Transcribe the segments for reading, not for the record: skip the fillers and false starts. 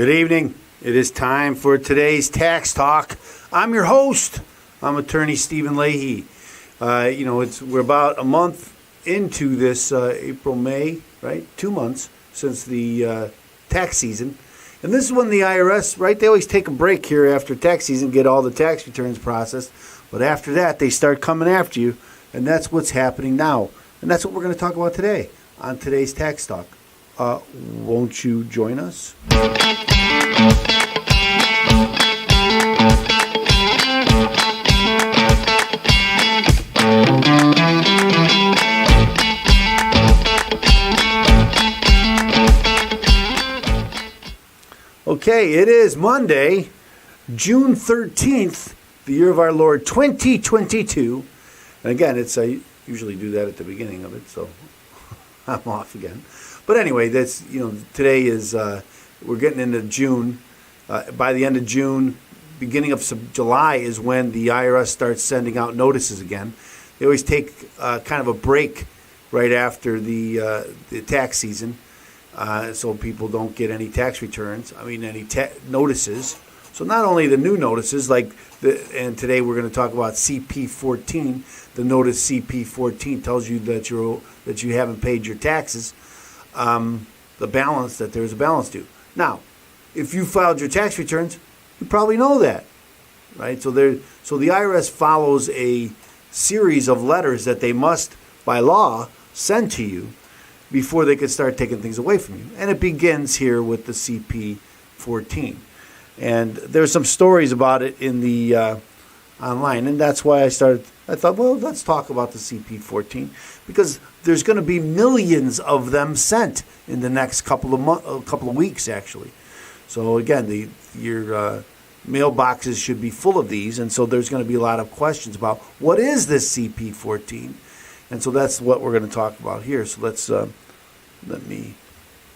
Good evening. It is time for today's Tax Talk. I'm your host. I'm attorney Stephen Leahy. We're about a month into this April, May, right? 2 months since the tax season. And this is when the IRS, right, they always take a break here after tax season, get all the tax returns processed. But after that, they start coming after you. And that's what's happening now. And that's what we're going to talk about today on today's Tax Talk. Won't you join us? Okay, it is Monday, June 13th, the year of our Lord 2022. And again, I usually do that at the beginning of it, so I'm off again. But anyway, today is, we're getting into June. By the end of June, beginning of July is when the IRS starts sending out notices again. They always take kind of a break right after the tax season, so people don't get any tax returns, any notices. So not only the new notices, and today we're going to talk about CP14. The notice CP14 tells you that you haven't paid your taxes. The balance, that there's a balance due. Now, if you filed your tax returns, you probably know that, right? So the IRS follows a series of letters that they must, by law, send to you before they can start taking things away from you. And it begins here with the CP14. And there's some stories about it in the online, and that's why I thought, well, let's talk about the CP14, because there's going to be millions of them sent in the next couple of weeks, actually. So again, your mailboxes should be full of these, and so there's going to be a lot of questions about what is this CP14, and so that's what we're going to talk about here. So let me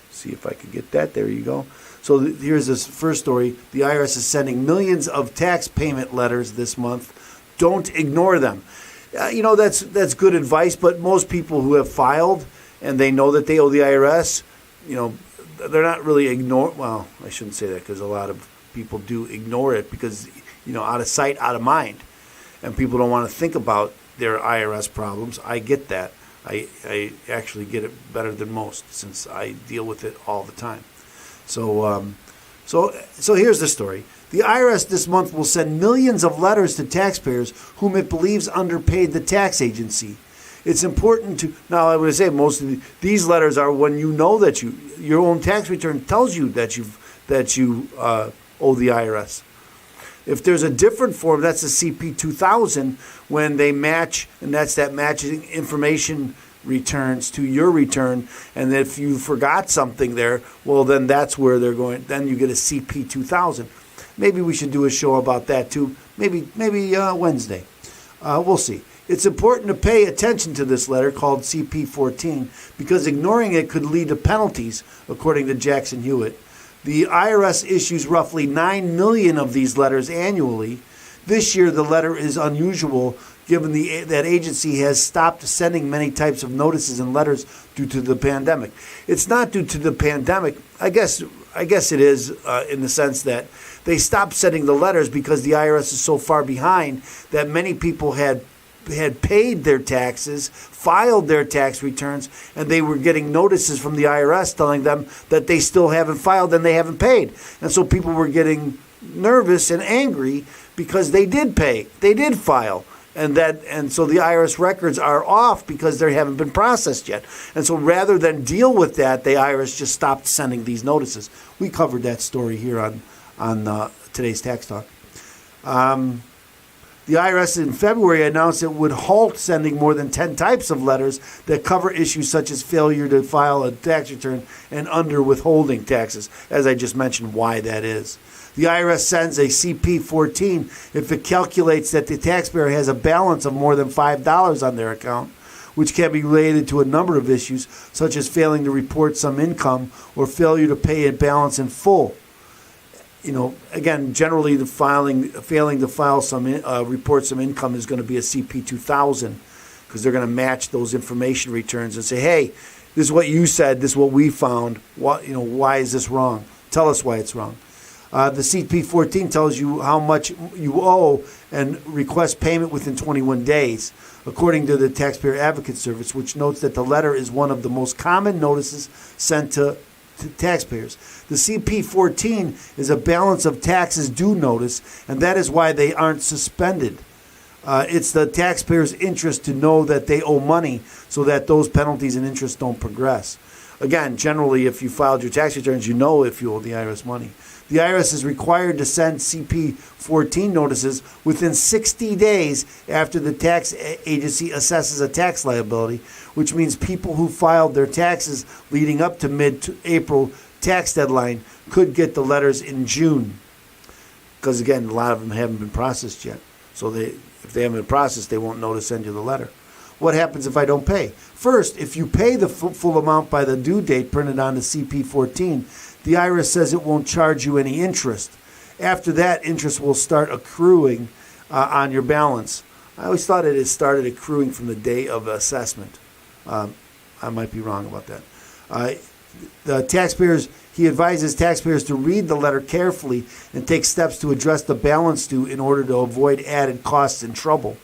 see if I can get that. There you go. So here's this first story. The IRS is sending millions of tax payment letters this month. Don't ignore them. That's good advice, but most people who have filed and they know that they owe the IRS, they're not really well, I shouldn't say that, because a lot of people do ignore it because, out of sight, out of mind. And people don't want to think about their IRS problems. I get that. I actually get it better than most since I deal with it all the time. So here's the story. The IRS this month will send millions of letters to taxpayers whom it believes underpaid the tax agency. It's important to, now I would say most of these letters are when you know that your own tax return tells you that you owe the IRS. If there's a different form, that's the CP2000, when they match, and that's that matching information returns to your return, and if you forgot something there, well, then that's where they're going. Then you get a CP2000. Maybe we should do a show about that too. Maybe Wednesday. We'll see. It's important to pay attention to this letter called CP14 because ignoring it could lead to penalties, according to Jackson Hewitt. The IRS issues roughly 9 million of these letters annually. This year, the letter is unusual given that agency has stopped sending many types of notices and letters due to the pandemic. It's not due to the pandemic. I guess it is in the sense that they stopped sending the letters because the IRS is so far behind that many people had paid their taxes, filed their tax returns, and they were getting notices from the IRS telling them that they still haven't filed and they haven't paid. And so people were getting nervous and angry because they did pay, they did file. And so the IRS records are off because they haven't been processed yet. And so rather than deal with that, the IRS just stopped sending these notices. We covered that story here on today's Tax Talk. The IRS in February announced it would halt sending more than 10 types of letters that cover issues such as failure to file a tax return and under withholding taxes, as I just mentioned why that is. The IRS sends a CP14 if it calculates that the taxpayer has a balance of more than $5 on their account, which can be related to a number of issues, such as failing to report some income or failure to pay a balance in full. Again, generally failing to file report some income is going to be a CP2000 because they're going to match those information returns and say, hey, this is what you said, this is what we found. Why is this wrong? tell us why it's wrong. The CP14 tells you how much you owe and requests payment within 21 days, according to the Taxpayer Advocate Service, which notes that the letter is one of the most common notices sent to taxpayers. The CP14 is a balance of taxes due notice, and that is why they aren't suspended. It's the taxpayer's interest to know that they owe money so that those penalties and interest don't progress. Again, generally, if you filed your tax returns, you know if you owe the IRS money. The IRS is required to send CP14 notices within 60 days after the tax agency assesses a tax liability, which means people who filed their taxes leading up to mid-April tax deadline could get the letters in June. Because, again, a lot of them haven't been processed yet. So if they haven't been processed, they won't know to send you the letter. What happens if I don't pay? First, if you pay the full amount by the due date printed on the CP14, the IRS says it won't charge you any interest. After that, interest will start accruing on your balance. I always thought it had started accruing from the day of assessment. I might be wrong about that. He advises taxpayers to read the letter carefully and take steps to address the balance due in order to avoid added costs and trouble.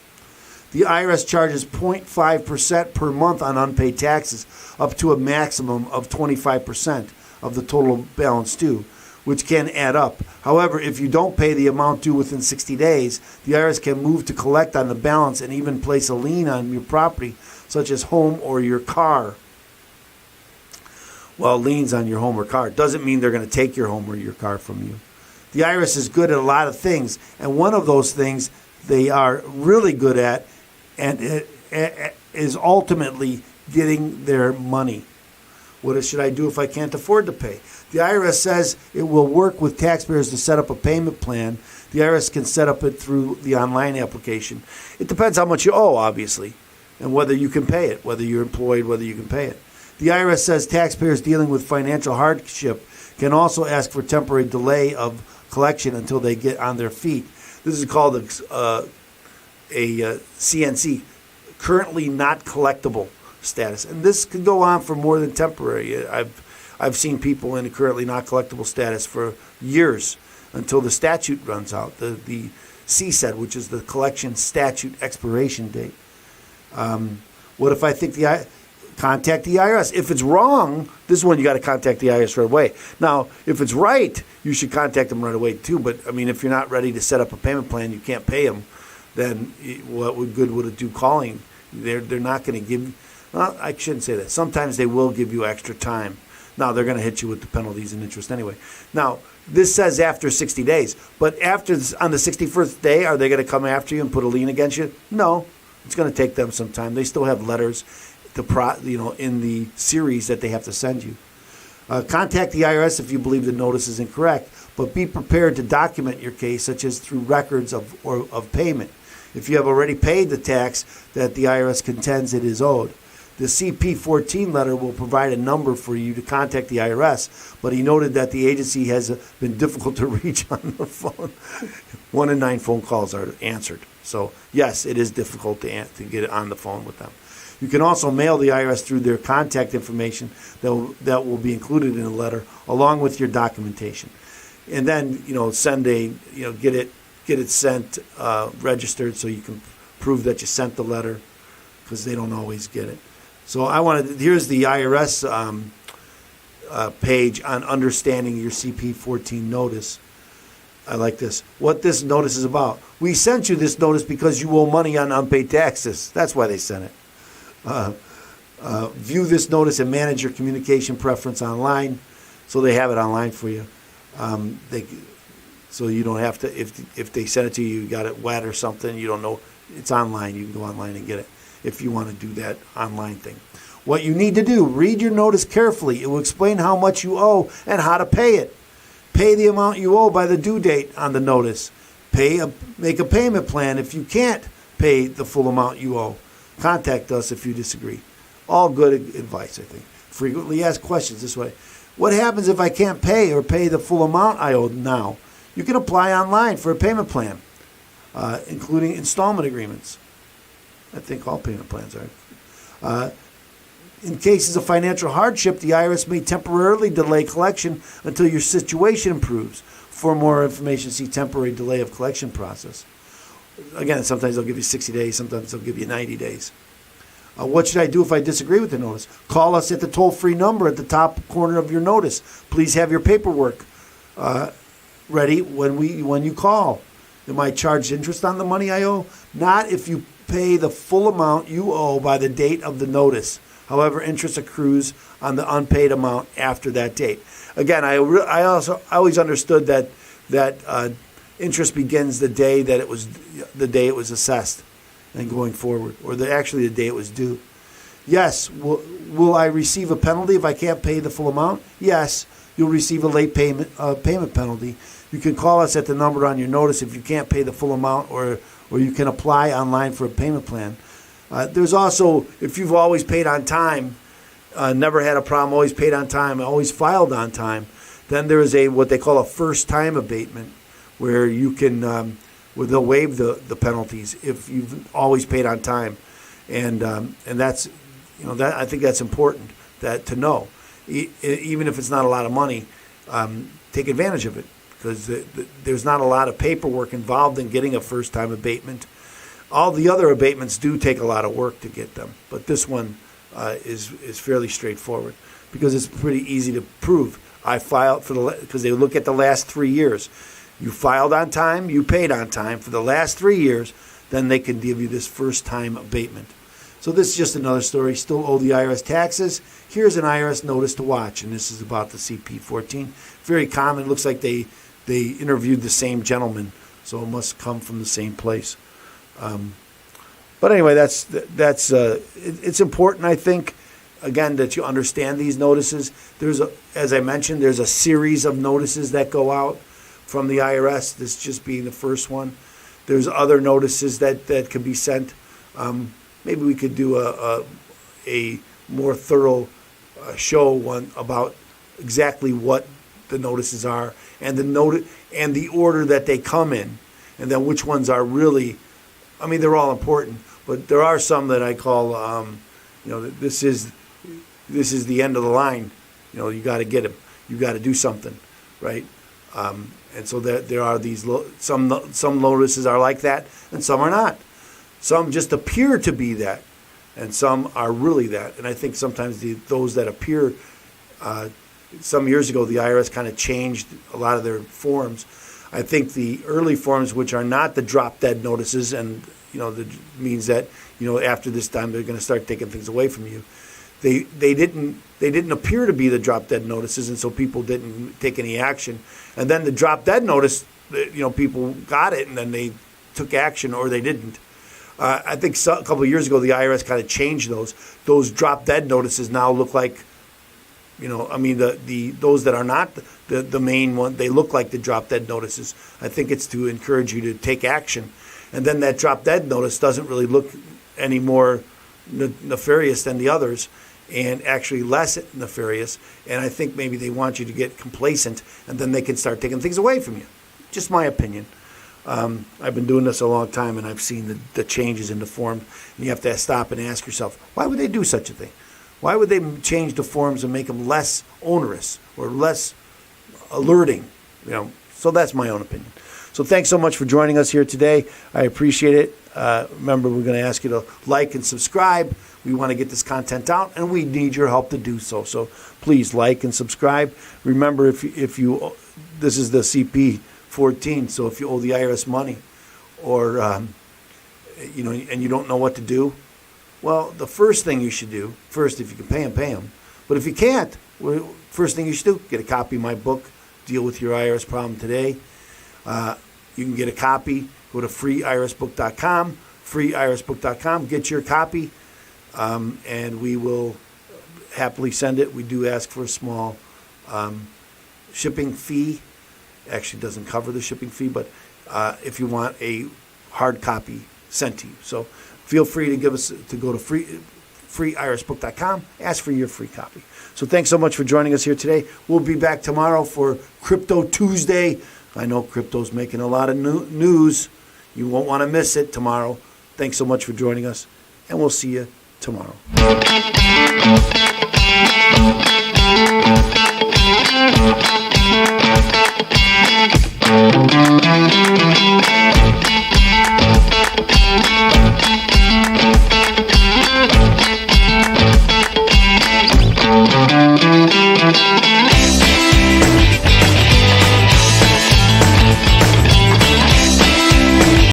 The IRS charges 0.5% per month on unpaid taxes, up to a maximum of 25% of the total balance due, which can add up. However, if you don't pay the amount due within 60 days, the IRS can move to collect on the balance and even place a lien on your property, such as home or your car. Well, liens on your home or car doesn't mean they're going to take your home or your car from you. The IRS is good at a lot of things, and one of those things they are really good at and it is ultimately getting their money. What should I do if I can't afford to pay? The IRS says it will work with taxpayers to set up a payment plan. The IRS can set up it through the online application. It depends how much you owe, obviously, and whether you can pay it, whether you're employed, whether you can pay it. The IRS says taxpayers dealing with financial hardship can also ask for temporary delay of collection until they get on their feet. This is called a CNC, currently not collectible status, and this could go on for more than temporary. I've seen people in a currently not collectible status for years until the statute runs out, the CSED, which is the collection statute expiration date. What if I think contact the IRS? If it's wrong, this is when you got to contact the IRS right away. Now, if it's right, you should contact them right away too. But I mean, if you're not ready to set up a payment plan, you can't pay them. Then what good would it do calling? They're not going to give. Well, I shouldn't say that. Sometimes they will give you extra time. Now, they're going to hit you with the penalties and interest anyway. Now, this says after 60 days. But on the 61st day, are they going to come after you and put a lien against you? No. It's going to take them some time. They still have letters in the series that they have to send you. Contact the IRS if you believe the notice is incorrect, but be prepared to document your case, such as through records of payment. If you have already paid the tax that the IRS contends it is owed. The CP14 letter will provide a number for you to contact the IRS, but he noted that the agency has been difficult to reach on the phone. 1 in 9 phone calls are answered. So, yes, it is difficult to get on the phone with them. You can also mail the IRS through their contact information that will be included in the letter, along with your documentation. And then, get it sent, registered, so you can prove that you sent the letter, because they don't always get it. So here's the IRS page on understanding your CP14 notice. I like this. What this notice is about. We sent you this notice because you owe money on unpaid taxes. That's why they sent it. View this notice and manage your communication preference online. So they have it online for you. So you don't have to, if they send it to you, you got it wet or something, you don't know, it's online. You can go online and get it if you want to do that online thing. What you need to do, read your notice carefully. It will explain how much you owe and how to pay it. Pay the amount you owe by the due date on the notice. Make a payment plan if you can't pay the full amount you owe. Contact us if you disagree. All good advice, I think. Frequently asked questions this way. What happens if I can't pay or pay the full amount I owe now? You can apply online for a payment plan, including installment agreements. I think all payment plans are. In cases of financial hardship, the IRS may temporarily delay collection until your situation improves. For more information, see temporary delay of collection process. Again, sometimes they'll give you 60 days, sometimes they'll give you 90 days. What should I do if I disagree with the notice? Call us at the toll-free number at the top corner of your notice. Please have your paperwork ready when you call. Am I charged interest on the money I owe? Not if you pay the full amount you owe by the date of the notice. However, interest accrues on the unpaid amount after that date. Again, I always understood that interest begins the day it was assessed, and going forward, or actually the day it was due. Yes, will I receive a penalty if I can't pay the full amount? Yes, you'll receive a late payment penalty. You can call us at the number on your notice if you can't pay the full amount, or you can apply online for a payment plan. There's also, if you've always paid on time, never had a problem, always paid on time, always filed on time, then there is what they call a first-time abatement, where you can, where they'll waive the penalties if you've always paid on time, and that's, that I think that's important to know. Even if it's not a lot of money, take advantage of it, because there's not a lot of paperwork involved in getting a first-time abatement. All the other abatements do take a lot of work to get them, but this one is fairly straightforward because it's pretty easy to prove. I filed because they look at the last 3 years. You filed on time, you paid on time for the last 3 years, then they can give you this first-time abatement. So this is just another story. Still owe the IRS taxes. Here's an IRS notice to watch, and this is about the CP14. Very common. It looks like they interviewed the same gentleman, so it must come from the same place. But anyway, it's important, I think, again, that you understand these notices. As I mentioned, there's a series of notices that go out from the IRS, this just being the first one. There's other notices that can be sent. Maybe we could do a more thorough show one about exactly what the notices are and the order that they come in, and then which ones are really, I mean, they're all important, but there are some that I call, this is the end of the line. You got to get them. You got to do something, right? And so there are these some notices are like that, and some are not. Some just appear to be that, and some are really that. And I think sometimes those that appear, some years ago, the IRS kind of changed a lot of their forms. I think the early forms, which are not the drop-dead notices, and that means that after this time they're going to start taking things away from you. They didn't appear to be the drop-dead notices, and so people didn't take any action. And then the drop-dead notice, people got it, and then they took action, or they didn't. I think a couple of years ago, the IRS kind of changed those. Those drop-dead notices now look like, those that are not the main one, they look like the drop-dead notices. I think it's to encourage you to take action. And then that drop-dead notice doesn't really look any more nefarious than the others, and actually less nefarious. And I think maybe they want you to get complacent, and then they can start taking things away from you. Just my opinion. I've been doing this a long time, and I've seen the changes in the form. And you have to stop and ask yourself, why would they do such a thing? Why would they change the forms and make them less onerous or less alerting? So that's my own opinion. So thanks so much for joining us here today. I appreciate it. Remember, we're going to ask you to like and subscribe. We want to get this content out, and we need your help to do so. So please like and subscribe. Remember, if you this is the CP14, so if you owe the IRS money, or and you don't know what to do, well, the first thing you should do, if you can pay them. But if you can't, first thing you should do, get a copy of my book, Deal with Your IRS Problem Today. You can get a copy. Go to freeirsbook.com, freeirsbook.com. Get your copy, and we will happily send it. We do ask for a small shipping fee. Actually, doesn't cover the shipping fee, but if you want a hard copy sent to you, so feel free to go to freeirsbook.com. Ask for your free copy. So thanks so much for joining us here today. We'll be back tomorrow for Crypto Tuesday. I know crypto's making a lot of news. You won't want to miss it tomorrow. Thanks so much for joining us, and we'll see you tomorrow.